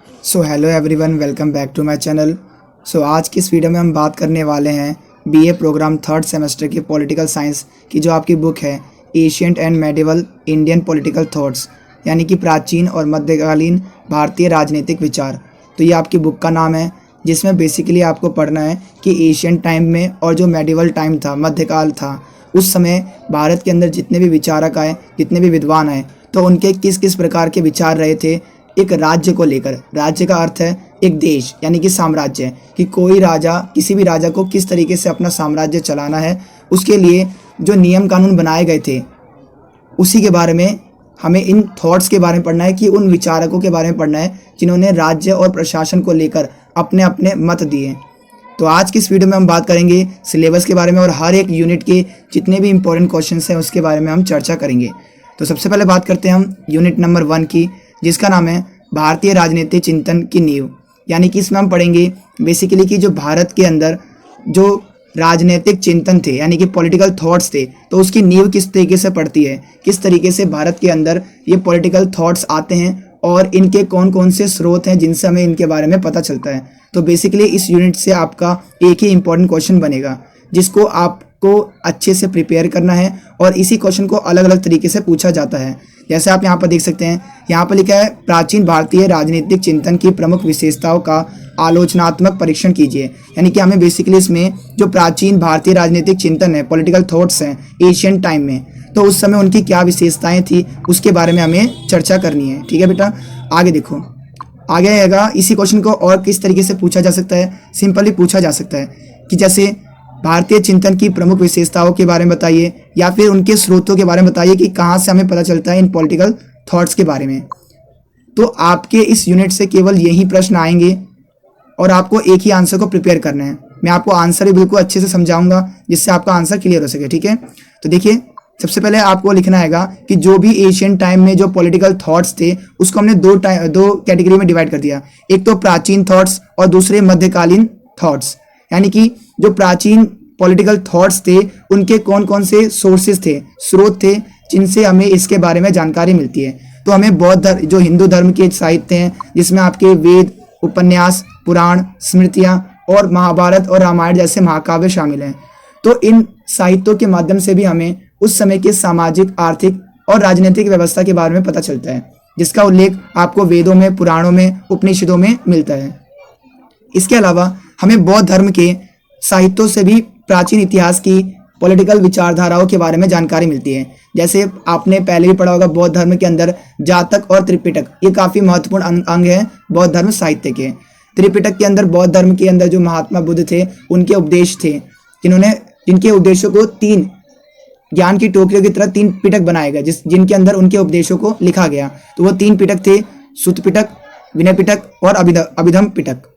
So hello everyone, welcome back to my channel. आज की इस वीडियो में हम बात करने वाले हैं बीए प्रोग्राम थर्ड सेमेस्टर की पॉलिटिकल साइंस की जो आपकी बुक है ancient and medieval Indian political thoughts, यानी कि प्राचीन और मध्यकालीन भारतीय राजनीतिक विचार। तो ये आपकी बुक का नाम है, जिसमें बेसिकली आपको पढ़ना है कि एशियन टाइम में और जो मेडिवल टाइम था, मध्यकाल था, उस समय भारत के अंदर जितने भी विचारक आए, जितने भी विद्वान आए, तो उनके किस किस प्रकार के विचार रहे थे एक राज्य को लेकर। राज्य का अर्थ है एक देश, यानी कि साम्राज्य, कि कोई राजा, किसी भी राजा को किस तरीके से अपना साम्राज्य चलाना है, उसके लिए जो नियम कानून बनाए गए थे, उसी के बारे में हमें इन थॉट्स के बारे में पढ़ना है, कि उन विचारकों के बारे में पढ़ना है जिन्होंने राज्य और प्रशासन को लेकर अपने अपने मत दिए। तो आज की इस वीडियो में हम बात करेंगे सिलेबस के बारे में और हर एक यूनिट के जितने भी इंपॉर्टेंट क्वेश्चंस हैं उसके बारे में हम चर्चा करेंगे। तो सबसे पहले बात करते हैं हम यूनिट नंबर 1 की, जिसका नाम है भारतीय राजनीतिक चिंतन की नींव। यानी कि इसमें हम पढ़ेंगे बेसिकली कि जो भारत के अंदर जो राजनीतिक चिंतन थे, यानी कि पॉलिटिकल थॉट्स थे, तो उसकी नींव किस तरीके से पड़ती है, किस तरीके से भारत के अंदर ये पॉलिटिकल थॉट्स आते हैं और इनके कौन कौन से स्रोत हैं जिनसे हमें इनके बारे में पता चलता है। तो बेसिकली इस यूनिट से आपका एक ही इंपॉर्टेंट क्वेश्चन बनेगा, जिसको आपको अच्छे से प्रिपेयर करना है, और इसी क्वेश्चन को अलग अलग तरीके से पूछा जाता है। जैसे आप यहाँ पर देख सकते हैं, यहाँ पर लिखा है प्राचीन भारतीय राजनीतिक चिंतन की प्रमुख विशेषताओं का आलोचनात्मक परीक्षण कीजिए। यानी कि हमें बेसिकली इसमें जो प्राचीन भारतीय राजनीतिक चिंतन है, पॉलिटिकल थॉट्स हैं एशियन टाइम में, तो उस समय उनकी क्या विशेषताएं थी उसके बारे में हमें चर्चा करनी है। ठीक है बेटा, आगे देखो, आगे आएगा इसी क्वेश्चन को और किस तरीके से पूछा जा सकता है। सिंपली पूछा जा सकता है कि जैसे भारतीय चिंतन की प्रमुख विशेषताओं के बारे में बताइए, या फिर उनके स्रोतों के बारे में बताइए कि कहाँ से हमें पता चलता है इन पॉलिटिकल थॉट्स के बारे में। तो आपके इस यूनिट से केवल यही प्रश्न आएंगे और आपको एक ही आंसर को प्रिपेयर करना है। मैं आपको आंसर भी बिल्कुल अच्छे से समझाऊंगा जिससे आपका आंसर क्लियर हो सके। ठीक है, तो देखिए, सबसे पहले आपको लिखना है कि जो भी एशियन टाइम में जो पॉलिटिकल थॉट्स थे उसको हमने दो कैटेगरी में डिवाइड कर दिया। एक तो प्राचीन थॉट्स और दूसरे मध्यकालीन थॉट्स। यानी कि जो प्राचीन पॉलिटिकल थॉट्स थे उनके कौन कौन से सोर्सेज थे, स्रोत थे, जिनसे हमें इसके बारे में जानकारी मिलती है। तो हमें बौद्ध जो हिंदू धर्म के साहित्य हैं, जिसमें आपके वेद, उपन्यास, पुराण, स्मृतियाँ और महाभारत और रामायण जैसे महाकाव्य शामिल हैं। तो इन साहित्यों के माध्यम से भी हमें उस समय के सामाजिक, आर्थिक और राजनीतिक व्यवस्था के बारे में पता चलता है, जिसका उल्लेख आपको वेदों में, पुराणों में, उपनिषदों में मिलता है। इसके अलावा हमें बौद्ध धर्म के साहित्यों से भी प्राचीन इतिहास की पॉलिटिकल विचारधाराओं के बारे में जानकारी मिलती है। जैसे आपने पहले भी पढ़ा होगा, बौद्ध धर्म के अंदर जातक और त्रिपिटक ये काफ़ी महत्वपूर्ण अंग है बौद्ध धर्म साहित्य के। त्रिपिटक के अंदर बौद्ध धर्म के अंदर जो महात्मा बुद्ध थे उनके उपदेश थे, जिनके उपदेशों को 3 ज्ञान की टोकरियों की तरह 3 पिटक बनाए गए, जिनके अंदर उनके उपदेशों को लिखा गया। तो वो 3 पिटक थे, सुत पिटक, विनय पिटक और अभिधम पिटक।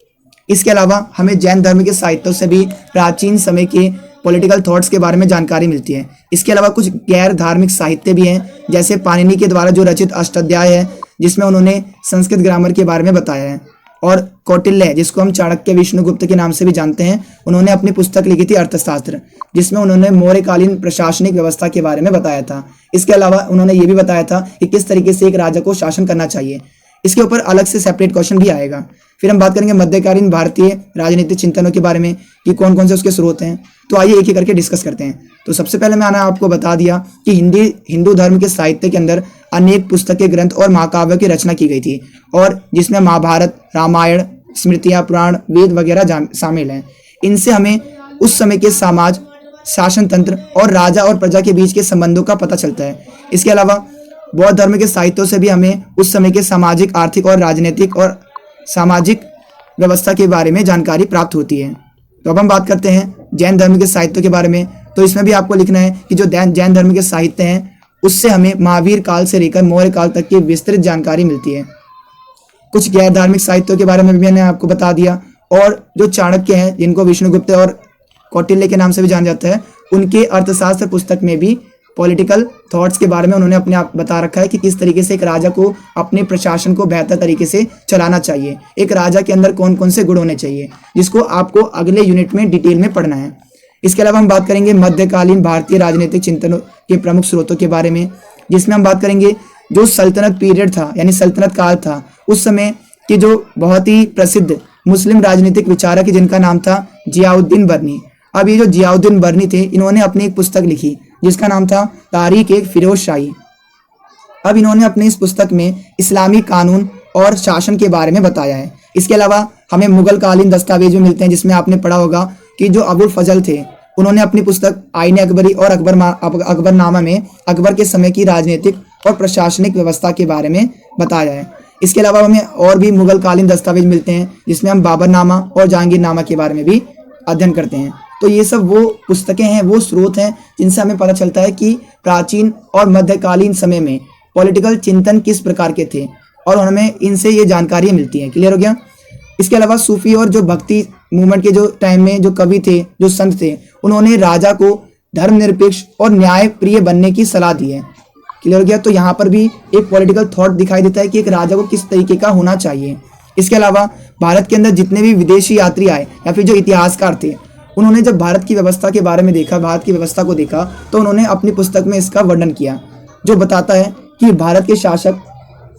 इसके अलावा हमें जैन धर्म के साहित्यों से भी प्राचीन समय के पॉलिटिकल थॉट्स के बारे में जानकारी मिलती है। इसके अलावा कुछ गैर धार्मिक साहित्य भी हैं, जैसे पाणिनि के द्वारा जो रचित अष्टाध्याय है, जिसमें उन्होंने संस्कृत ग्रामर के बारे में बताया है, और कौटिल्य, जिसको हम चाणक्य विष्णुगुप्त के नाम से भी जानते हैं, उन्होंने अपनी पुस्तक लिखी थी अर्थशास्त्र, जिसमें उन्होंने मौर्यकालीन प्रशासनिक व्यवस्था के बारे में बताया था। इसके अलावा उन्होंने ये भी बताया था कि किस तरीके से एक राजा को शासन करना चाहिए। इसके ऊपर अलग से सेपरेट क्वेश्चन भी आएगा। फिर हम बात करेंगे मध्यकालीन भारतीय राजनीतिक चिंतनों के बारे में कि कौन कौन से उसके स्रोत हैं। तो आइए एक एक करके डिस्कस करते हैं। तो सबसे पहले मैंने आपको बता दिया कि हिंदू धर्म के साहित्य के अंदर अनेक पुस्तकें, ग्रंथ और महाकाव्यों की रचना की गई थी, और जिसमें महाभारत, रामायण, स्मृतियाँ, पुराण, वेद वगैरह शामिल हैं। इनसे हमें उस समय के समाज, शासन तंत्र और राजा और प्रजा के बीच के संबंधों का पता चलता है। इसके अलावा बौद्ध धर्म के साहित्यों से भी हमें उस समय के सामाजिक, आर्थिक और राजनीतिक और सामाजिक व्यवस्था के बारे में जानकारी प्राप्त होती है। तो अब हम बात करते हैं जैन धर्म के साहित्यों के बारे में। तो इसमें भी आपको लिखना है कि जो जैन धर्म के साहित्य हैं उससे हमें महावीर काल से लेकर मौर्य काल तक की विस्तृत जानकारी मिलती है। कुछ गैर धार्मिक साहित्यों के बारे में भी मैंने आपको बता दिया, और जो चाणक्य हैं, जिनको विष्णुगुप्त और कौटिल्य के नाम से भी जाना जाता है, उनके अर्थशास्त्र पुस्तक में भी पॉलिटिकल थॉट्स के बारे में उन्होंने अपने आप बता रखा है कि किस तरीके से एक राजा को अपने प्रशासन को बेहतर तरीके से चलाना चाहिए, एक राजा के अंदर कौन कौन से गुण होने चाहिए, जिसको आपको अगले यूनिट में डिटेल में पढ़ना है। इसके अलावा हम बात करेंगे मध्यकालीन भारतीय राजनीतिक चिंतनों के प्रमुख स्रोतों के बारे में, जिसमें हम बात करेंगे जो सल्तनत पीरियड था, यानी सल्तनत काल था, उस समय कि जो बहुत ही प्रसिद्ध मुस्लिम राजनीतिक विचारक है जिनका नाम था जियाउद्दीन बर्नी। अब ये जो जियाउद्दीन बर्नी थे, इन्होंने अपनी एक पुस्तक लिखी जिसका नाम था तारीख एक फिरोज शाही। अब इन्होंने अपनी इस पुस्तक में इस्लामी कानून और शासन के बारे में बताया है। इसके अलावा हमें मुगल कालीन दस्तावेज भी मिलते हैं जिसमें आपने पढ़ा होगा कि जो अबुल फजल थे, उन्होंने अपनी पुस्तक आईन अकबरी और अकबरनामा में अकबर के समय की राजनीतिक और प्रशासनिक व्यवस्था के बारे में बताया है। इसके अलावा हमें और भी मुगल कालीन दस्तावेज मिलते हैं जिसमें हम बाबरनामा और जहांगीरनामा के बारे में भी अध्ययन करते हैं। तो ये सब वो पुस्तकें हैं, वो स्रोत हैं जिनसे हमें पता चलता है कि प्राचीन और मध्यकालीन समय में पॉलिटिकल चिंतन किस प्रकार के थे और हमें इनसे ये जानकारियाँ मिलती हैं। क्लियर हो गया। इसके अलावा सूफी और जो भक्ति मूवमेंट के जो टाइम में जो कवि थे, जो संत थे, उन्होंने राजा को धर्मनिरपेक्ष और न्याय प्रिय बनने की सलाह दी है। क्लियर हो गया। तो यहाँ पर भी एक पॉलिटिकल थॉट दिखाई देता है कि एक राजा को किस तरीके का होना चाहिए। इसके अलावा भारत के अंदर जितने भी विदेशी यात्री आए या फिर जो इतिहासकार थे, उन्होंने जब भारत की व्यवस्था के बारे में देखा, भारत की व्यवस्था को देखा, तो उन्होंने अपनी पुस्तक में इसका वर्णन किया जो बताता है कि भारत के शासक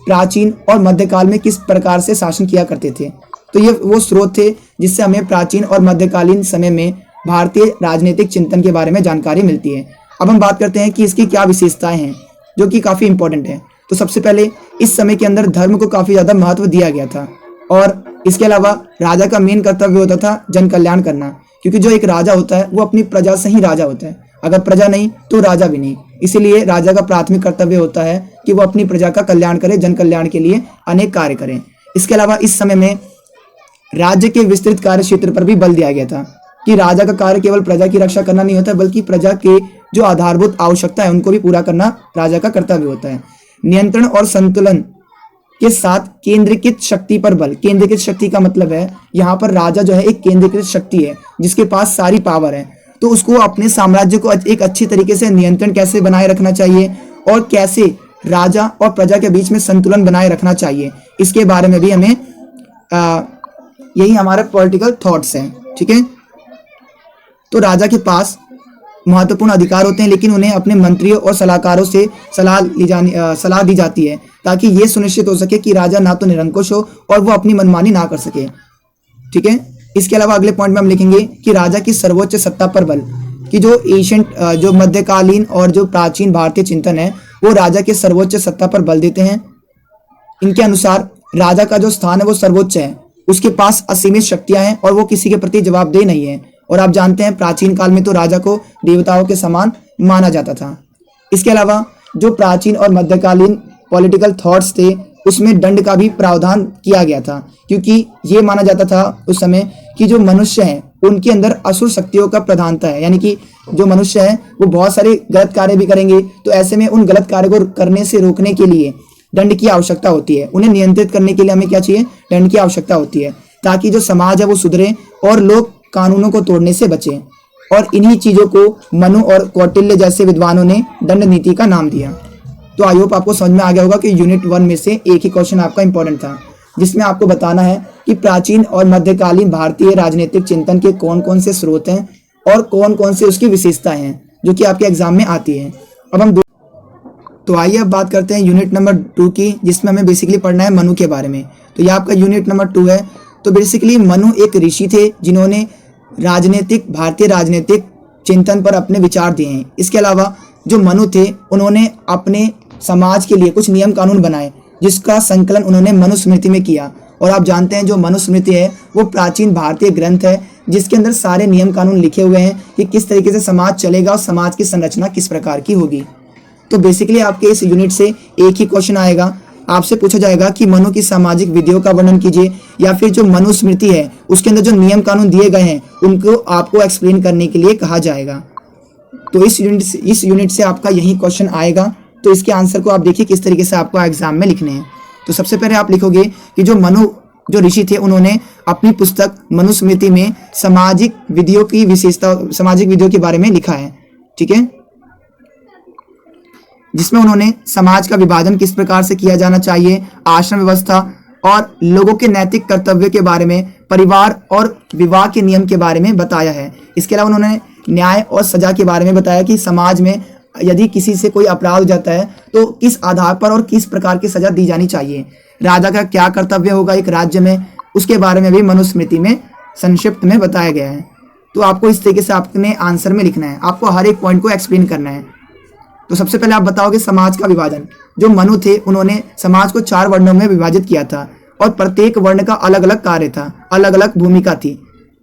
प्राचीन और मध्यकाल में किस प्रकार से शासन किया करते थे। तो ये वो स्रोत थे जिससे हमें प्राचीन और मध्यकालीन समय में भारतीय राजनीतिक चिंतन के बारे में जानकारी मिलती है। अब हम बात करते हैं कि इसकी क्या विशेषताएं हैं जो कि काफ़ी इंपॉर्टेंट है। तो सबसे पहले इस समय के अंदर धर्म को काफ़ी ज़्यादा महत्व दिया गया था और इसके अलावा राजा का मेन कर्तव्य होता था जन कल्याण करना, क्योंकि जो एक राजा होता है वो अपनी प्रजा से ही राजा होता है। अगर प्रजा नहीं तो राजा भी नहीं। इसीलिए राजा का प्राथमिक कर्तव्य होता है कि वो अपनी प्रजा का कल्याण करे, जन कल्याण के लिए अनेक कार्य करें। इसके अलावा इस समय में राज्य के विस्तृत कार्य क्षेत्र पर भी बल दिया गया था कि राजा का कार्य केवल प्रजा की रक्षा करना नहीं होता, बल्कि प्रजा के जो आधारभूत आवश्यकता है उनको भी पूरा करना राजा का कर्तव्य होता है। नियंत्रण और संतुलन के साथ केंद्रीकृत शक्ति पर बल। केंद्रीकृत शक्ति का मतलब है यहाँ पर राजा जो है एक केंद्रीकृत शक्ति है जिसके पास सारी पावर है, तो उसको अपने साम्राज्य को एक अच्छी तरीके से नियंत्रण कैसे बनाए रखना चाहिए और कैसे राजा और प्रजा के बीच में संतुलन बनाए रखना चाहिए, इसके बारे में भी हमें यही हमारे पॉलिटिकल थॉट्स हैं। ठीक है। तो राजा के पास महत्वपूर्ण अधिकार होते हैं, लेकिन उन्हें अपने मंत्रियों और सलाहकारों से सलाह दी जाती है ताकि ये सुनिश्चित हो सके कि राजा ना तो निरंकुश हो और वो अपनी मनमानी ना कर सके। ठीक है। इसके अलावा अगले पॉइंट में हम लिखेंगे कि राजा की सर्वोच्च सत्ता पर बल, कि जो एशियंट जो मध्यकालीन और जो प्राचीन भारतीय चिंतन है वो राजा के सर्वोच्च सत्ता पर बल देते हैं। इनके अनुसार राजा का जो स्थान है वो सर्वोच्च है, उसके पास असीमित शक्तियां हैं और वो किसी के प्रति जवाबदेह नहीं है। और आप जानते हैं प्राचीन काल में तो राजा को देवताओं के समान माना जाता था। इसके अलावा जो प्राचीन और मध्यकालीन पॉलिटिकल थॉट्स थे उसमें दंड का भी प्रावधान किया गया था, क्योंकि ये माना जाता था उस समय कि जो मनुष्य हैं उनके अंदर असुर शक्तियों का प्रधानता है, यानी कि जो मनुष्य हैं वो बहुत सारे गलत कार्य भी करेंगे, तो ऐसे में उन गलत कार्य को करने से रोकने के लिए दंड की आवश्यकता होती है। उन्हें नियंत्रित करने के लिए हमें क्या चाहिए? दंड की आवश्यकता होती है, ताकि जो समाज है वो सुधरे और लोग कानूनों को तोड़ने से बचें। और इन्हीं चीजों को मनु और कौटिल्य जैसे विद्वानों ने दंड नीति का नाम दिया। तो आई होप आपको समझ में आ गया होगा कि यूनिट 1 में से एक ही क्वेश्चन आपका इंपॉर्टेंट था, जिसमें आपको बताना है कि प्राचीन और मध्यकालीन भारतीय राजनीतिक चिंतन के कौन कौन से स्रोत हैं और कौन कौन से उसकी विशेषताएं हैं जो कि आपके एग्जाम में आती है। अब हम तो आइए अब बात करते हैं यूनिट नंबर 2 की, जिसमें हमें बेसिकली पढ़ना है मनु के बारे में। तो ये आपका यूनिट नंबर 2 है। तो बेसिकली मनु एक ऋषि थे जिन्होंने भारतीय राजनीतिक चिंतन पर अपने विचार दिए हैं। इसके अलावा जो मनु थे उन्होंने अपने समाज के लिए कुछ नियम कानून बनाए, जिसका संकलन उन्होंने मनुस्मृति में किया। और आप जानते हैं जो मनुस्मृति है वो प्राचीन भारतीय ग्रंथ है जिसके अंदर सारे नियम कानून लिखे हुए हैं कि किस तरीके से समाज चलेगा और समाज की संरचना किस प्रकार की होगी। तो बेसिकली आपके इस यूनिट से एक ही क्वेश्चन आएगा, आपसे पूछा जाएगा कि मनु की सामाजिक विधियों का वर्णन कीजिए, या फिर जो मनुस्मृति है उसके अंदर जो नियम कानून दिए गए हैं उनको आपको एक्सप्लेन करने के लिए कहा जाएगा। तो इस यूनिट से आपका यही क्वेश्चन आएगा। तो इसके आंसर को आप देखिए किस तरीके से आपको एग्जाम में लिखने हैं। तो सबसे पहले आप लिखोगे कि जो मनु जो ऋषि थे उन्होंने अपनी पुस्तक मनुस्मृति में सामाजिक विधियों के बारे में लिखा है। ठीक है, जिसमें उन्होंने समाज का विभाजन किस प्रकार से किया जाना चाहिए, आश्रम व्यवस्था और लोगों के नैतिक कर्तव्य के बारे में, परिवार और विवाह के नियम के बारे में बताया है। इसके अलावा उन्होंने न्याय और सजा के बारे में बताया कि समाज में यदि किसी से कोई अपराध हो जाता है तो किस आधार पर और किस प्रकार की सजा दी जानी चाहिए। राजा का क्या कर्तव्य होगा एक राज्य में, उसके बारे में भी मनुस्मृति में संक्षिप्त में बताया गया है। तो आपको इस तरीके से अपने आंसर में लिखना है, आपको हर एक पॉइंट को एक्सप्लेन करना है। तो सबसे पहले आप बताओगे समाज का विभाजन। जो मनु थे उन्होंने समाज को 4 वर्णों में विभाजित किया था और प्रत्येक वर्ण का अलग अलग कार्य था, अलग अलग भूमिका थी।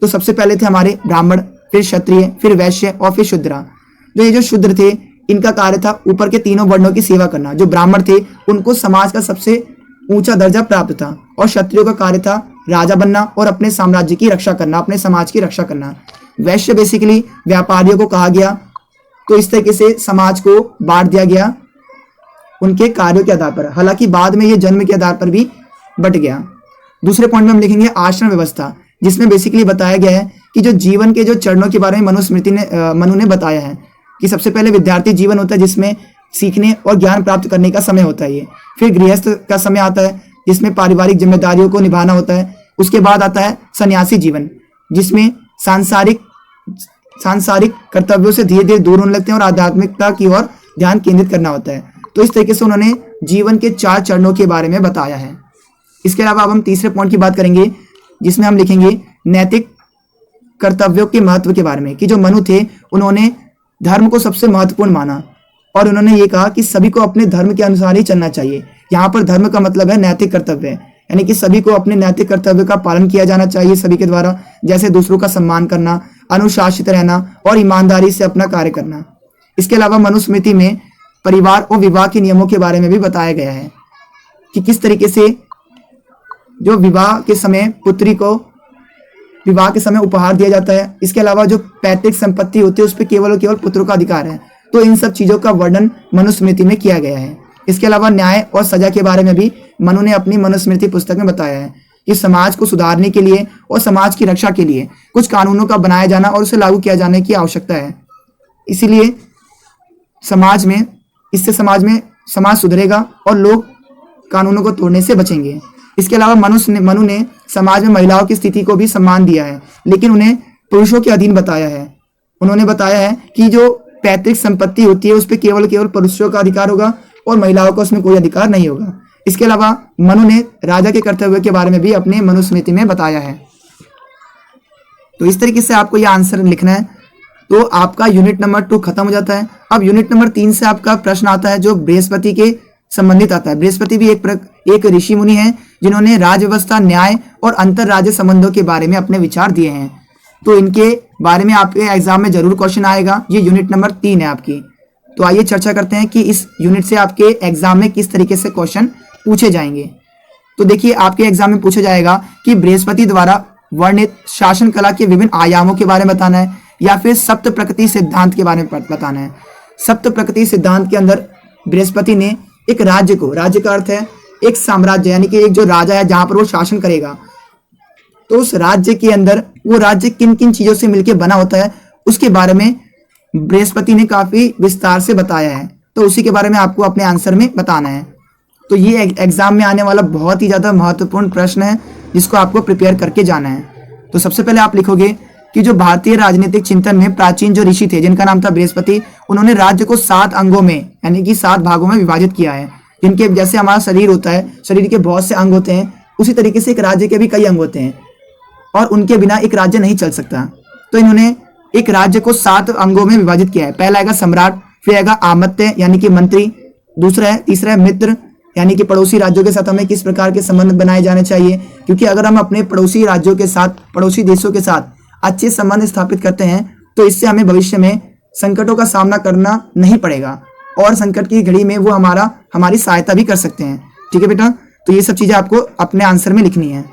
तो सबसे पहले थे हमारे ब्राह्मण, फिर क्षत्रिय, फिर वैश्य और फिर शूद्र। जो ये जो शूद्र थे इनका कार्य था ऊपर के तीनों वर्णों की सेवा करना। जो ब्राह्मण थे उनको समाज का सबसे ऊंचा दर्जा प्राप्त था और क्षत्रियों का कार्य था राजा बनना और अपने साम्राज्य की रक्षा करना, अपने समाज की रक्षा करना। वैश्य बेसिकली व्यापारियों को कहा गया। तो इस तरीके से समाज को बांट दिया गया उनके कार्यों के आधार पर, हालांकि बाद में ये जन्म के आधार पर भी बट गया। दूसरे पॉइंट में हम लिखेंगे आश्रम व्यवस्था, जिसमें बेसिकली बताया गया है कि जो जीवन के जो चरणों के बारे में मनु ने बताया है कि सबसे पहले विद्यार्थी जीवन होता है जिसमें सीखने और ज्ञान प्राप्त करने का समय होता है ये। फिर गृहस्थ का समय आता है जिसमें पारिवारिक जिम्मेदारियों को निभाना होता है। उसके बाद आता है सन्यासी जीवन, जिसमें सांसारिक कर्तव्यों से धीरे धीरे दूर होने लगते हैं और आध्यात्मिकता की ओर ध्यान केंद्रित करना होता है। तो इस तरीके से उन्होंने जीवन के 4 चरणों के बारे में बताया है। इसके अलावा अब हम तीसरे पॉइंट की बात करेंगे, जिसमें हम लिखेंगे नैतिक कर्तव्यों के महत्व के बारे में। कि जो मनु थे उन्होंने धर्म को सबसे महत्वपूर्ण माना और उन्होंने ये कहा कि सभी को अपने धर्म के अनुसार ही चलना चाहिए। यहाँ पर धर्म का मतलब है नैतिक कर्तव्य, यानी कि सभी को अपने नैतिक कर्तव्य का पालन किया जाना चाहिए सभी के द्वारा, जैसे दूसरों का सम्मान करना, अनुशासित रहना और ईमानदारी से अपना कार्य करना। इसके अलावा मनुस्मृति में परिवार और विवाह के नियमों के बारे में भी बताया गया है कि किस तरीके से जो विवाह के समय पुत्री को विवाह के समय उपहार दिया जाता है। इसके अलावा जो पैतृक संपत्ति होती है उस पर केवल और केवल पुत्रों का अधिकार है। तो इन सब चीजों का वर्णन मनुस्मृति में किया गया है। इसके अलावा न्याय और सजा के बारे में भी मनु ने अपनी मनुस्मृति पुस्तक में बताया है कि समाज को सुधारने के लिए और समाज की रक्षा के लिए कुछ कानूनों का बनाया जाना और उसे लागू किया जाने की आवश्यकता है। इसीलिए इससे समाज सुधरेगा और लोग कानूनों को तोड़ने से बचेंगे। इसके अलावा मनु ने समाज में महिलाओं की स्थिति को भी सम्मान दिया है, लेकिन उन्हें पुरुषों के अधीन बताया है। उन्होंने बताया है कि जो पैतृक संपत्ति होती है उस पर केवल पुरुषों का अधिकार होगा और महिलाओं का उसमें कोई अधिकार नहीं होगा। इसके अलावा मनु ने राजा के कर्तव्य के बारे में भी अपने मनुस्मृति में बताया है। तो इस तरीके से आपको यह आंसर लिखना है। तो आपका यूनिट नंबर 2 खत्म हो जाता है। अब यूनिट नंबर 3 से आपका प्रश्न आता है जो बृहस्पति के संबंधित आता है। बृहस्पति भी एक ऋषि मुनि है जिन्होंने राज्य व्यवस्था, न्याय और अंतर राज्य संबंधों के बारे में अपने विचार दिए हैं। तो इनके बारे में आपके एग्जाम में जरूर क्वेश्चन आएगा। ये यूनिट नंबर 3 है आपकी। तो आइए चर्चा करते हैं कि इस यूनिट से आपके एग्जाम में किस तरीके से क्वेश्चन पूछे जाएंगे। तो देखिए आपके एग्जाम में पूछा जाएगा कि बृहस्पति द्वारा वर्णित शासन कला के विभिन्न आयामों के बारे में बताना है या फिर सप्त प्रकृति सिद्धांत के बारे में बताना है। सप्त प्रकृति सिद्धांत के अंदर बृहस्पति ने एक राज्य का अर्थ है एक साम्राज्य, यानी कि एक जो राजा है जहां पर वो शासन करेगा, तो उस राज्य के अंदर वो राज्य किन किन चीजों से मिलकर बना होता है उसके बारे में बृहस्पति ने काफी विस्तार से बताया है। तो उसी के बारे में आपको अपने आंसर में बताना है। तो ये एग्जाम में आने वाला बहुत ही ज्यादा महत्वपूर्ण प्रश्न है जिसको आपको प्रिपेयर करके जाना है। तो सबसे पहले आप लिखोगे कि जो भारतीय राजनीतिक चिंतन में प्राचीन जो ऋषि थे जिनका नाम था बृहस्पति, उन्होंने राज्य को 7 अंगों में यानी कि 7 भागों में विभाजित किया है। जिनके जैसे हमारा शरीर होता है, शरीर के बहुत से अंग होते हैं, उसी तरीके से एक राज्य के भी कई अंग होते हैं और उनके बिना एक राज्य नहीं चल सकता। तो इन्होंने एक राज्य को 7 अंगों में विभाजित किया है। पहला आएगा सम्राट, फिर आएगा आमत्य यानी कि मंत्री, तीसरा है मित्र यानी कि पड़ोसी राज्यों के साथ हमें किस प्रकार के संबंध बनाए जाने चाहिए, क्योंकि अगर हम अपने पड़ोसी राज्यों के साथ, पड़ोसी देशों के साथ अच्छे संबंध स्थापित करते हैं तो इससे हमें भविष्य में संकटों का सामना करना नहीं पड़ेगा और संकट की घड़ी में वो हमारी सहायता भी कर सकते हैं। ठीक है बेटा, तो ये सब चीजें आपको अपने आंसर में लिखनी है।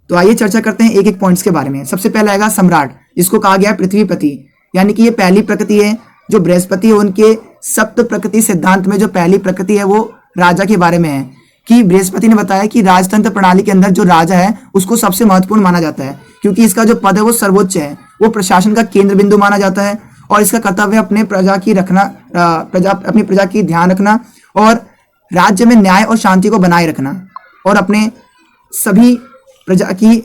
तो आइए चर्चा करते हैं एक एक पॉइंट्स के बारे में। सबसे पहला आएगा सम्राट, जिसको कहा गया है पृथ्वीपति, यानी कि ये पहली प्रकृति है। जो बृहस्पति है उनके सप्त प्रकृति सिद्धांत में जो पहली प्रकृति है वो राजा के बारे में है कि बृहस्पति ने बताया कि राजतंत्र प्रणाली के अंदर जो राजा है उसको सबसे महत्वपूर्ण माना जाता है, क्योंकि इसका जो पद है वो सर्वोच्च है, वो प्रशासन का केंद्र बिंदु माना जाता है और इसका कर्तव्य अपनी प्रजा की ध्यान रखना और राज्य में न्याय और शांति को बनाए रखना और अपने सभी प्रजा की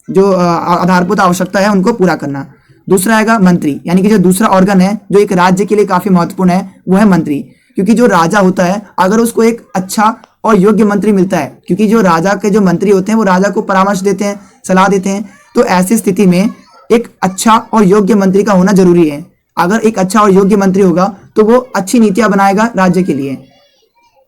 जो आधारभूत आवश्यकता है उनको पूरा करना। दूसरा आएगा मंत्री, यानी कि जो दूसरा ऑर्गन है जो एक राज्य के लिए काफी महत्वपूर्ण है वो है मंत्री, क्योंकि जो राजा होता है अगर उसको एक अच्छा और योग्य मंत्री मिलता है, क्योंकि जो राजा के जो मंत्री होते हैं वो राजा को परामर्श देते हैं, सलाह देते हैं। तो ऐसी स्थिति में एक अच्छा और योग्य मंत्री का होना जरूरी है। अगर एक अच्छा और योग्य मंत्री होगा तो वो अच्छी नीतियां बनाएगा राज्य के लिए।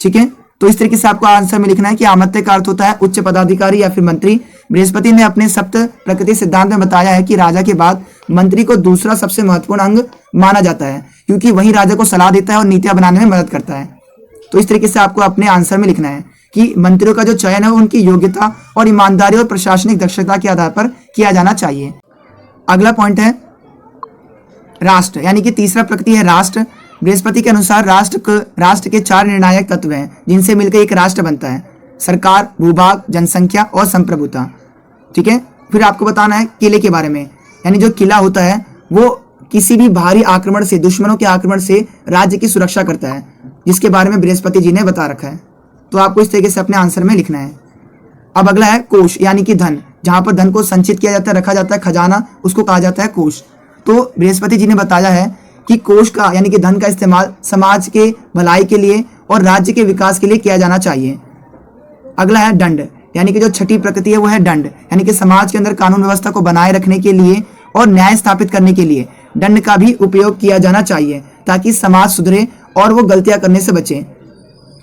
ठीक है, तो इस तरीके से आपको आंसर में लिखना है कि आमत्य का अर्थ होता है उच्च पदाधिकारी या फिर मंत्री। बृहस्पति ने अपने सप्त प्रकृति सिद्धांत में बताया है कि राजा के बाद मंत्री को दूसरा सबसे महत्वपूर्ण अंग माना जाता है, क्योंकि वही राजा को सलाह देता है और नीतियां बनाने में मदद करता है। तो इस तरीके से आपको अपने आंसर में लिखना है कि मंत्रियों का जो चयन है वो उनकी योग्यता और ईमानदारी और प्रशासनिक दक्षता के आधार पर किया जाना चाहिए। अगला पॉइंट है राष्ट्र, यानी कि तीसरा प्रकृति है राष्ट्र। बृहस्पति के अनुसार राष्ट्र के 4 निर्णायक तत्व हैं जिनसे मिलकर एक राष्ट्र बनता है: सरकार, भूभाग, जनसंख्या और संप्रभुता। ठीक है, फिर आपको बताना है किले के बारे में, यानी जो किला होता है वो किसी भी बाहरी आक्रमण से, दुश्मनों के आक्रमण से राज्य की सुरक्षा करता है, जिसके बारे में बृहस्पति जी ने बता रखा है। तो आपको इस तरीके से अपने आंसर में लिखना है। अब अगला है कोष, यानी कि धन, जहां पर धन को संचित किया जाता है, रखा जाता है, खजाना, उसको कहा जाता है कोष। तो बृहस्पति जी ने बताया है कि कोष का यानी कि धन का इस्तेमाल समाज के भलाई के लिए और राज्य के विकास के लिए किया जाना चाहिए। अगला है दंड, यानी कि जो छठी प्रकृति है वो है दंड, यानी कि समाज के अंदर कानून व्यवस्था को बनाए रखने के लिए और न्याय स्थापित करने के लिए दंड का भी उपयोग किया जाना चाहिए, ताकि समाज सुधरे और वो गलतियां करने से बचे।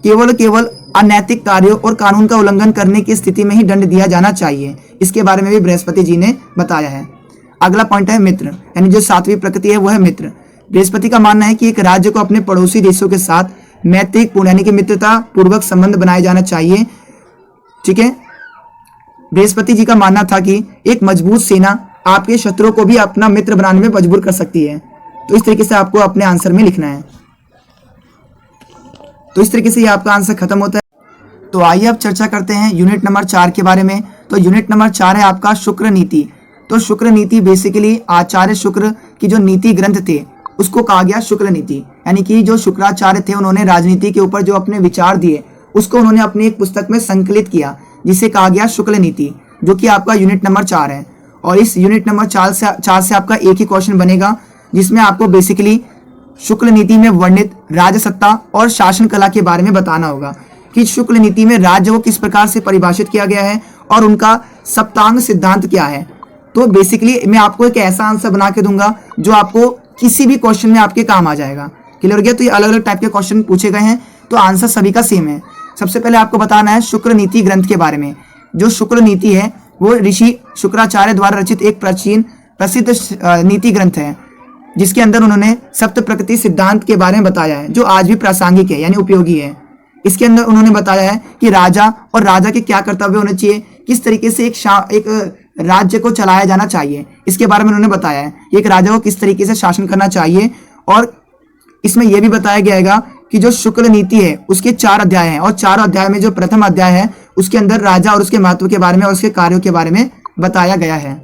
केवल अनैतिक कार्यों और कानून का उल्लंघन करने की स्थिति में ही दंड दिया जाना चाहिए। इसके बारे में भी बृहस्पति जी ने बताया है। अगला पॉइंट है मित्र, यानी जो 7वीं प्रकृति है वो है मित्र। बृहस्पति का मानना है कि एक राज्य को अपने पड़ोसी देशों के साथ मैत्रिक पूर्ण यानी कि मित्रता पूर्वक संबंध बनाए जाना चाहिए। ठीक है, बृहस्पति जी का मानना था कि एक मजबूत सेना आपके शत्रुओं को भी अपना मित्र बनाने में मजबूर कर सकती है। तो इस तरीके से आपको अपने आंसर में लिखना है। तो इस तरीके से ये आपका आंसर खत्म होता है। तो आइए अब चर्चा करते हैं यूनिट नंबर 4 के बारे में। तो यूनिट नंबर 4 है आपका शुक्र नीति। तो शुक्र नीति बेसिकली आचार्य शुक्र की जो नीति ग्रंथ थे उसको कहा गया शुक्र नीति, यानी कि जो शुक्राचार्य थे उन्होंने राजनीति के ऊपर जो अपने विचार दिए उसको उन्होंने अपनी एक पुस्तक में संकलित किया, जिसे कहा गया शुक्ल नीति, जो कि आपका यूनिट नंबर 4 है। और इस यूनिट नंबर 4 से आपका एक ही क्वेश्चन बनेगा, जिसमें आपको बेसिकली शुक्ल नीति में वर्णित राजसत्ता और शासन कला के बारे में बताना होगा कि शुक्ल नीति में राज्य को किस प्रकार से परिभाषित किया गया है और उनका सप्तांग सिद्धांत क्या है। तो बेसिकली मैं आपको एक ऐसा आंसर बना के दूंगा जो आपको किसी भी क्वेश्चन में आपके काम आ जाएगा। क्लियर हो गया? तो ये अलग अलग टाइप के क्वेश्चन पूछे गए हैं, तो आंसर सभी का सेम है। सबसे पहले आपको बताना है शुक्र नीति ग्रंथ के बारे में। जो शुक्र नीति है वो ऋषि शुक्राचार्य द्वारा रचित एक प्रसिद्ध नीति ग्रंथ है, जिसके अंदर उन्होंने सप्त प्रकृति सिद्धांत के बारे में बताया है, जो आज भी प्रासंगिक है यानी उपयोगी है। इसके अंदर उन्होंने बताया है कि राजा और राजा के क्या कर्तव्य होने चाहिए, किस तरीके से एक राज्य को चलाया जाना चाहिए, इसके बारे में उन्होंने बताया है। एक राजा को किस तरीके से शासन करना चाहिए। और इसमें यह भी बताया गया है कि जो शुक्ल नीति है उसके 4 अध्याय हैं, और 4 अध्याय में जो प्रथम अध्याय है उसके अंदर राजा और उसके महत्व के बारे में और उसके कार्यों के बारे में बताया गया है।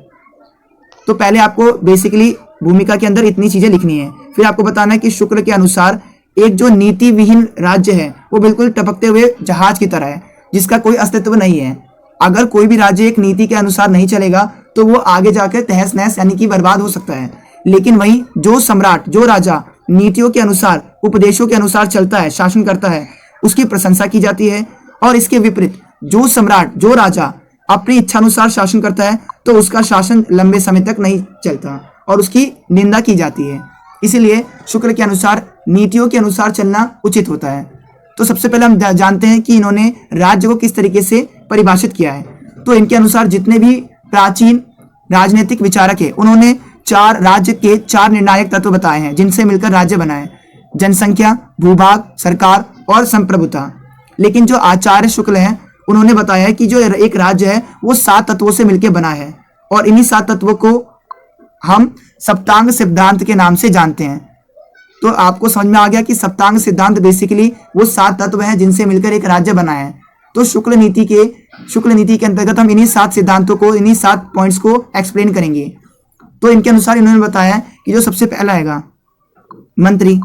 तो पहले आपको बेसिकली भूमिका के अंदर इतनी चीजें लिखनी है। फिर आपको बताना है कि शुक्ल के अनुसार एक जो नीति विहीन राज्य है वो बिल्कुल टपकते हुए जहाज की तरह है, जिसका कोई अस्तित्व नहीं है। अगर कोई भी राज्य एक नीति के अनुसार नहीं चलेगा तो वो आगे जाकर तहस नहस यानी कि बर्बाद हो सकता है। लेकिन वहीं जो सम्राट, जो राजा नीतियों के अनुसार, उपदेशों के अनुसार चलता है, शासन करता है, उसकी प्रशंसा की जाती है। और इसके विपरीत जो सम्राट, जो राजा अपनी इच्छानुसार शासन करता है तो उसका शासन लंबे समय तक नहीं चलता और उसकी निंदा की जाती है। इसीलिए शुक्र के अनुसार नीतियों के अनुसार चलना उचित होता है। तो सबसे पहले हम जानते हैं कि इन्होंने राज्य को किस तरीके से परिभाषित किया है। तो इनके अनुसार जितने भी प्राचीन राजनीतिक विचारक है उन्होंने राज्य के 4 निर्णायक तत्व बताए हैं, जिनसे मिलकर राज्य बना है: जनसंख्या, भूभाग, सरकार और संप्रभुता। लेकिन जो आचार्य शुक्ल हैं उन्होंने बताया है कि जो एक राज्य है वो 7 तत्वों से मिलकर बना है, और इन्हीं 7 तत्वों को हम सप्तांग सिद्धांत के नाम से जानते हैं। तो आपको समझ में आ गया कि सप्तांग सिद्धांत बेसिकली वो 7 तत्व हैं जिनसे मिलकर एक राज्य बना है। तो शुक्ल नीति के अंतर्गत हम इन्हीं 7 सिद्धांतों को, इन्हीं 7 पॉइंट्स को एक्सप्लेन करेंगे। तो इनके अनुसार इन्होंने बताया कि जो सबसे पहला है मंत्री,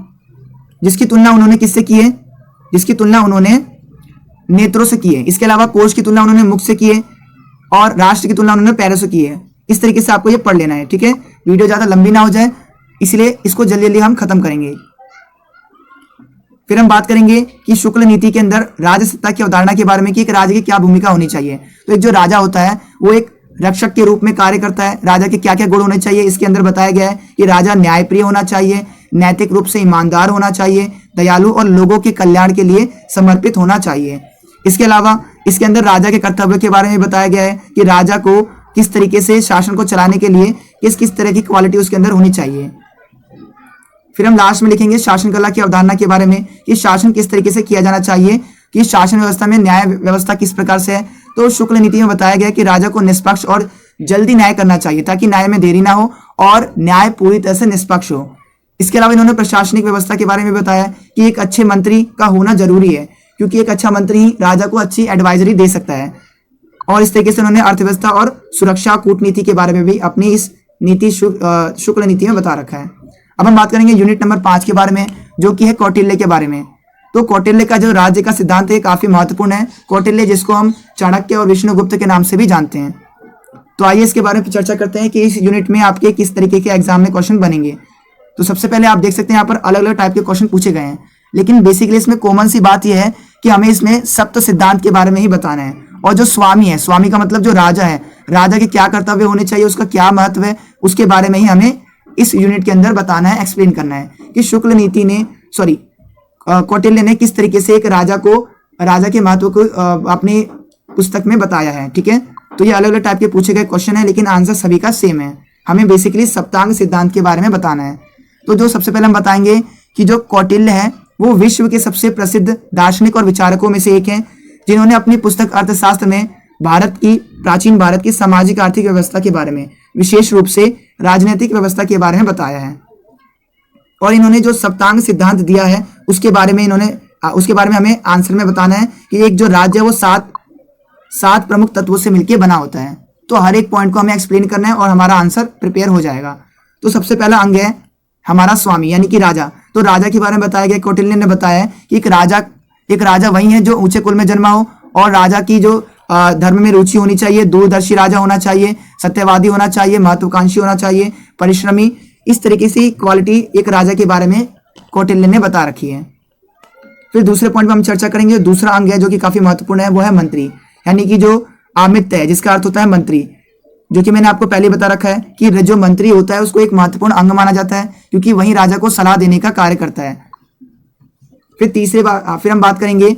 जिसकी तुलना उन्होंने किससे की है? जिसकी तुलना उन्होंने नेत्रों से की है। इसके अलावा कोष की तुलना उन्होंने मुख से की है, और राष्ट्र की तुलना उन्होंने पैरों से की है। इस तरीके से आपको ये पढ़ लेना है, ठीक है? वीडियो ज्यादा लंबी ना हो जाए, इसलिए इसको जल्दी जल्दी हम खत्म करेंगे। फिर हम बात करेंगे कि शुक्ल नीति के अंदर राज सत्ता की अवधारणा के बारे में कि एक राजा की क्या भूमिका होनी चाहिए। तो एक जो राजा होता है वो एक रक्षक के रूप में कार्य करता है। राजा के क्या क्या गुण होने चाहिए इसके अंदर बताया गया है कि राजा न्यायप्रिय होना चाहिए, नैतिक रूप से ईमानदार होना चाहिए, दयालु और लोगों के कल्याण के लिए समर्पित होना चाहिए। इसके अलावा इसके अंदर राजा के कर्तव्य के बारे में बताया गया है कि राजा को किस तरीके से शासन को चलाने के लिए किस किस तरह की क्वालिटी उसके अंदर होनी चाहिए। फिर हम लास्ट में लिखेंगे शासन कला की अवधारणा के बारे में कि शासन किस तरीके से किया जाना चाहिए, कि शासन व्यवस्था में न्याय व्यवस्था किस प्रकार से है। तो शुक्ल नीति में बताया गया कि राजा को निष्पक्ष और जल्दी न्याय करना चाहिए ताकि न्याय में देरी ना हो और न्याय पूरी तरह से निष्पक्ष हो। इसके अलावा इन्होंने प्रशासनिक व्यवस्था के बारे में बताया कि एक अच्छे मंत्री का होना जरूरी है, क्योंकि एक अच्छा मंत्री ही राजा को अच्छी एडवाइजरी दे सकता है। और इस तरीके से उन्होंने अर्थव्यवस्था और सुरक्षा कूटनीति के बारे में भी अपनी इस नीति शुक्ल नीति में बता रखा है। अब हम बात करेंगे यूनिट नंबर 5 के बारे में, जो कि है कौटिल्य के बारे में। तो कौटिल्य का जो राज्य का सिद्धांत है काफी महत्वपूर्ण है। कौटिल्य जिसको हम चाणक्य और विष्णुगुप्त के नाम से भी जानते हैं। तो आइए इसके बारे में चर्चा करते हैं कि इस यूनिट में आपके किस तरीके के एग्जाम में क्वेश्चन बनेंगे। तो सबसे पहले आप देख सकते हैं यहाँ पर अलग अलग टाइप के क्वेश्चन पूछे गए हैं, लेकिन बेसिकली इसमें कॉमन सी बात यह है कि हमें इसमें सप्त सिद्धांत के बारे में ही बताना है। और जो स्वामी है, स्वामी का मतलब जो राजा है, राजा के क्या कर्तव्य होने चाहिए, उसका क्या महत्व है, उसके बारे में ही हमें इस यूनिट के अंदर बताना है, एक्सप्लेन करना है कि शुक्ल नीति ने कौटिल्य ने किस तरीके से एक राजा के महत्व को अपनी पुस्तक में बताया है। ठीक है, तो ये अलग अलग टाइप के पूछे गए क्वेश्चन है, लेकिन आंसर सभी का सेम है। हमें बेसिकली सप्तांग सिद्धांत के बारे में बताना है। तो जो सबसे पहले हम बताएंगे कि जो कौटिल्य है वो विश्व के सबसे प्रसिद्ध दार्शनिक और विचारकों में से एक है, जिन्होंने अपनी पुस्तक अर्थशास्त्र में प्राचीन भारत की सामाजिक आर्थिक व्यवस्था के बारे में, विशेष रूप से राजनीतिक व्यवस्था के बारे में बताया है। और इन्होंने जो सप्तांग सिद्धांत दिया है उसके बारे में हमें आंसर में बताना है कि एक जो राज्य है वो सात प्रमुख तत्वों से मिलकर बना होता है। तो हर एक पॉइंट को हमें एक्सप्लेन करना है और हमारा आंसर प्रिपेयर हो जाएगा। तो सबसे पहला अंग है हमारा स्वामी यानी कि राजा। तो राजा के बारे में बताया गया, कौटिल्य ने बताया है कि एक राजा वही है जो ऊंचे कुल में जन्मा हो और राजा की जो धर्म में रुचि होनी चाहिए, दूरदर्शी राजा होना चाहिए, सत्यवादी होना चाहिए, महत्वाकांक्षी होना चाहिए, परिश्रमी। इस तरीके से क्वालिटी एक राजा के बारे में कौटिल्य ने बता रखी है। फिर दूसरे पॉइंट पर हम चर्चा करेंगे। दूसरा अंग है जो कि काफी महत्वपूर्ण है, वो है मंत्री, यानी कि जो आमित्य है, जिसका अर्थ होता है मंत्री, जो कि मैंने आपको पहले बता रखा है कि जो मंत्री होता है उसको एक महत्वपूर्ण अंग माना जाता है, क्योंकि वही राजा को सलाह देने का कार्य करता है। फिर हम बात करेंगे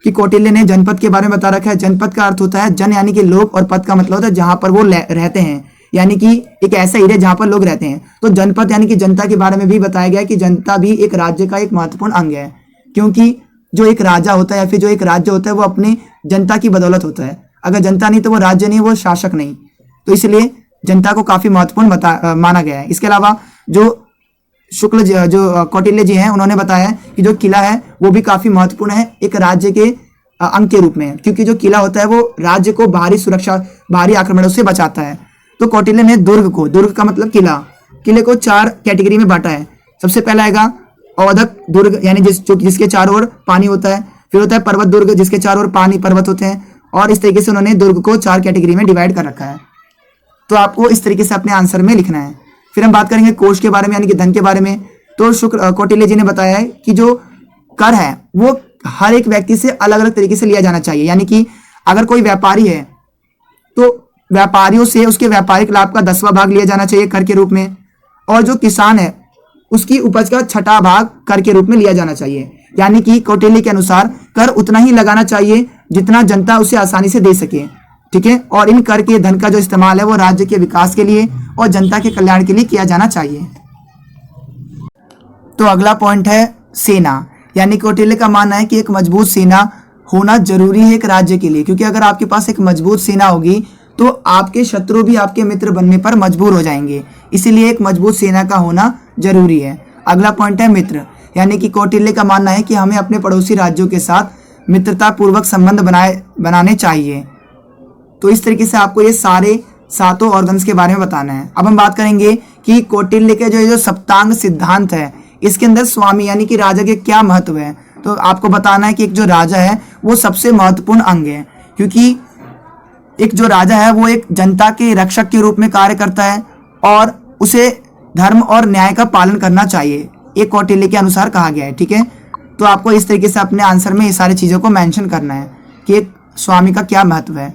कि कौटिल्य ने जनपद के बारे में बता रखा है। जनपद का अर्थ होता है जन यानी कि लोग, और पद का मतलब होता है जहां पर वो रहते हैं, यानी कि एक ऐसा एरिया जहां पर लोग रहते हैं। तो जनपद यानी कि जनता के बारे में भी बताया गया है कि जनता भी एक राज्य का एक महत्वपूर्ण अंग है, क्योंकि जो एक राजा होता है या फिर जो एक राज्य होता है वो अपनी जनता की बदौलत होता है। अगर जनता नहीं तो वो राज्य नहीं, वो शासक नहीं। तो इसलिए जनता को काफी महत्वपूर्ण माना गया है। इसके अलावा जो कौटिल्य जी हैं उन्होंने बताया कि जो किला है वो भी काफी महत्वपूर्ण है एक राज्य के अंग के रूप में, क्योंकि जो किला होता है वो राज्य को बाहरी आक्रमणों से बचाता है। तो कौटिल्य ने दुर्ग का मतलब किले को 4 कैटेगरी में बांटा है। सबसे पहला आएगा अवधक दुर्ग, यानी जिसके चारों ओर पानी होता है। फिर होता है पर्वत दुर्ग, जिसके चारों ओर पानी पर्वत होते हैं। और इस तरीके से उन्होंने दुर्ग को 4 कैटेगरी में डिवाइड कर रखा है। तो आपको इस तरीके से अपने आंसर में लिखना है। फिर हम बात करेंगे कोष के बारे में, यानी कि धन के बारे में। तो कौटिल्य जी ने बताया है कि जो कर है वो हर एक व्यक्ति से अलग अलग तरीके से लिया जाना चाहिए, यानी कि अगर कोई व्यापारी है तो व्यापारियों से उसके व्यापारिक लाभ का 10वां भाग लिया जाना चाहिए कर के रूप में, और जो किसान है उसकी उपज का 6वां भाग कर के रूप में लिया जाना चाहिए। यानी कि कौटिल्य के अनुसार कर उतना ही लगाना चाहिए जितना जनता उसे आसानी से दे सके। ठीक है, और इन कर के धन का जो इस्तेमाल है वो राज्य के विकास के लिए और जनता के कल्याण के लिए किया जाना चाहिए। तो अगला पॉइंट है सेना, यानी कौटिल्य का मानना है कि एक मजबूत सेना होना जरूरी है एक राज्य के लिए, क्योंकि अगर आपके पास एक मजबूत सेना होगी तो आपके शत्रु भी आपके मित्र बनने पर मजबूर हो जाएंगे। इसीलिए एक मजबूत सेना का होना जरूरी है। अगला पॉइंट है मित्र, यानी कि कौटिल्य का मानना है कि हमें अपने पड़ोसी राज्यों के साथ मित्रता पूर्वक संबंध बनाने चाहिए। तो इस तरीके से आपको ये सारे 7 ऑर्गन्स के बारे में बताना है। अब हम बात करेंगे कि कौटिल्य के जो सप्तांग सिद्धांत है इसके अंदर स्वामी यानी कि राजा के क्या महत्व है। तो आपको बताना है कि एक जो राजा है वो सबसे महत्वपूर्ण अंग है, क्योंकि एक जो राजा है वो एक जनता के रक्षक के रूप में कार्य करता है और उसे धर्म और न्याय का पालन करना चाहिए, एक कौटिल्य के अनुसार कहा गया है। ठीक है, तो आपको इस तरीके से अपने आंसर में ये सारी चीज़ों को मेंशन करना है कि एक स्वामी का क्या महत्व है।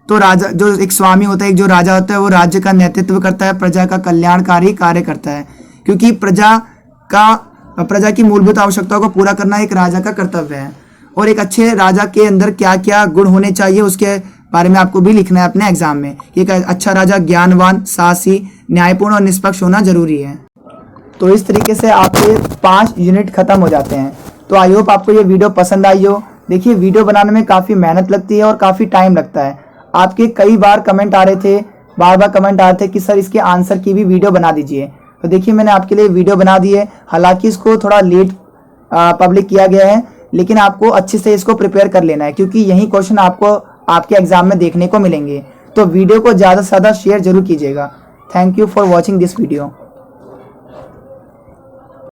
तो राजा, जो एक स्वामी होता है, एक जो राजा होता है, वो राज्य का नेतृत्व करता है, प्रजा का कल्याणकारी कार्य करता है, क्योंकि प्रजा की मूलभूत आवश्यकताओं को पूरा करना एक राजा का कर्तव्य है। और एक अच्छे राजा के अंदर क्या क्या गुण होने चाहिए उसके बारे में आपको भी लिखना है अपने एग्जाम में। एक अच्छा राजा ज्ञानवान, साहसी, न्यायपूर्ण और निष्पक्ष होना जरूरी है। तो इस तरीके से आपके 5 यूनिट खत्म हो जाते हैं। तो आई होप आपको ये वीडियो पसंद आई हो। देखिए, वीडियो बनाने में काफ़ी मेहनत लगती है और काफ़ी टाइम लगता है। आपके कई बार कमेंट आ रहे थे, बार बार कमेंट आ रहे थे कि सर इसके आंसर की भी वीडियो बना दीजिए। तो देखिए, मैंने आपके लिए वीडियो बना दी है। हालांकि इसको थोड़ा लेट पब्लिक किया गया है, लेकिन आपको अच्छे से इसको प्रिपेयर कर लेना है, क्योंकि यही क्वेश्चन आपको आपके एग्जाम में देखने को मिलेंगे। तो वीडियो को ज़्यादा से ज़्यादा शेयर जरूर कीजिएगा। Thank you for watching this video.